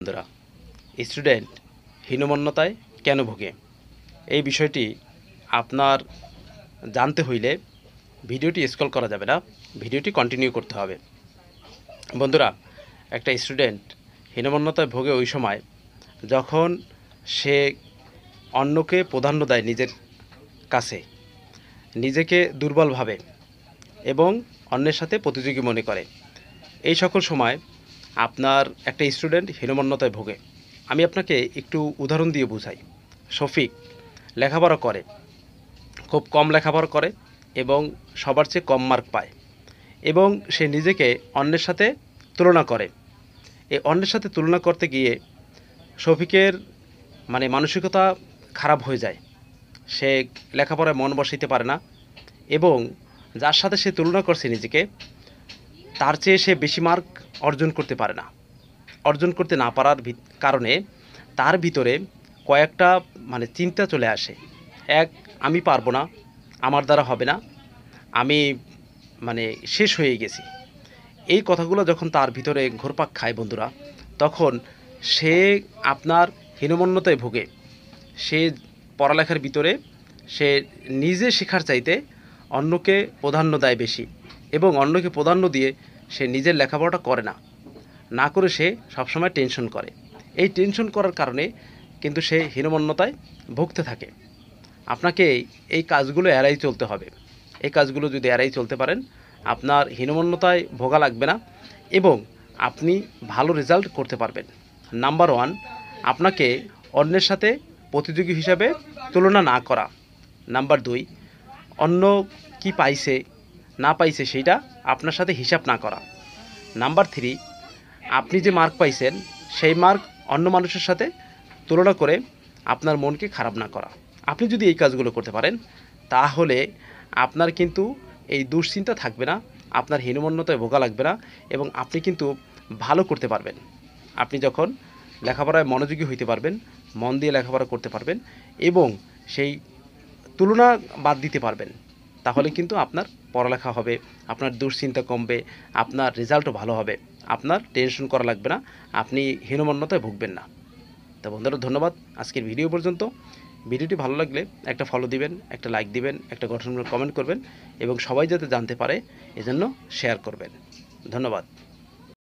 বন্ধুরা, স্টুডেন্ট হীনমন্যতায় কেন ভোগে এই বিষয়টি আপনার জানতে হইলে ভিডিওটি স্ক্রল করা যাবে না, ভিডিওটি কন্টিনিউ করতে হবে। বন্ধুরা, একটা স্টুডেন্ট হীনমন্যতায় ভোগে ওই সময় যখন সে অন্যকে প্রাধান্য দেয় নিজের কাছে, নিজেকে দুর্বল ভাবে এবং অন্যের সাথে প্রতিযোগী মনে করে। এই সকল সময় আপনার একটা স্টুডেন্ট হীনমন্যতায় ভোগে। আমি আপনাকে একটু উদাহরণ দিয়ে বুঝাই। শফিক লেখাপড়া করে, খুব কম লেখাপড়া করে এবং সবার চেয়ে কম মার্ক পায়, এবং সে নিজেকে অন্যের সাথে তুলনা করে। এই অন্যের সাথে তুলনা করতে গিয়ে শফিকের মানসিকতা খারাপ হয়ে যায়। সে লেখাপড়ায় মন বসাইতে পারে না এবং যার সাথে সে তুলনা করছে নিজেকে, তার চেয়ে সে বেশি মার্ক অর্জন করতে পারে না। অর্জন করতে না পারার কারণে তার ভিতরে কয়েকটা চিন্তা চলে আসে। এক, আমি পারবো না, আমার দ্বারা হবে না, আমি শেষ হয়ে গেছি। এই কথাগুলো যখন তার ভিতরে ঘুরপাক খায় বন্ধুরা, তখন সে আপনার হীনমন্যতায় ভোগে। সে পড়ালেখার ভিতরে সে নিজে শেখার চাইতে অন্যকে প্রাধান্য দেয় বেশি, এবং অন্যকে প্রাধান্য দিয়ে সে নিজের লেখাপড়াটা করে না, না করে সে সবসময় টেনশন করে। এই টেনশন করার কারণে কিন্তু সে হীনমন্যতায় ভুগতে থাকে। আপনাকে এই কাজগুলো এড়াই চলতে হবে। এই কাজগুলো যদি এড়াই চলতে পারেন, আপনার হীনমন্যতায় ভোগা লাগবে না এবং আপনি ভালো রেজাল্ট করতে পারবেন। নাম্বার 1, আপনাকে অন্যের সাথে প্রতিযোগী হিসাবে তুলনা না করা। নাম্বার 2, অন্য কি পাইছে না পাইছে সেইটা আপনার সাথে হিসাব না করা। নাম্বার 3, আপনি যে মার্ক পাইছেন সেই মার্ক অন্য মানুষের সাথে তুলনা করে আপনার মনকে খারাপ না করা। আপনি যদি এই কাজগুলো করতে পারেন, তাহলে আপনার কিন্তু এই দুশ্চিন্তা থাকবে না, আপনার হীনমন্যতায় ভোগা লাগবে না, এবং আপনি কিন্তু ভালো করতে পারবেন। আপনি যখন লেখাপড়ায় মনোযোগী হইতে পারবেন, মন দিয়ে লেখাপড়া করতে পারবেন এবং সেই তুলনা বাদ দিতে পারবেন, তাহলে কিন্তু আপনার পড়ালেখা হবে, আপনার দুশ্চিন্তা কমবে, আপনার রেজাল্টও ভালো হবে, আপনার টেনশন করা লাগবে না, আপনি হীনমন্যতায় ভুগবেন না। তো বন্ধুরা, ধন্যবাদ আজকের ভিডিও পর্যন্ত। ভিডিওটি ভালো লাগলে একটা ফলো দিবেন, একটা লাইক দিবেন, একটা গঠনমূলক কমেন্ট করবেন এবং সবাই যাতে জানতে পারে এজন্য শেয়ার করবেন। ধন্যবাদ।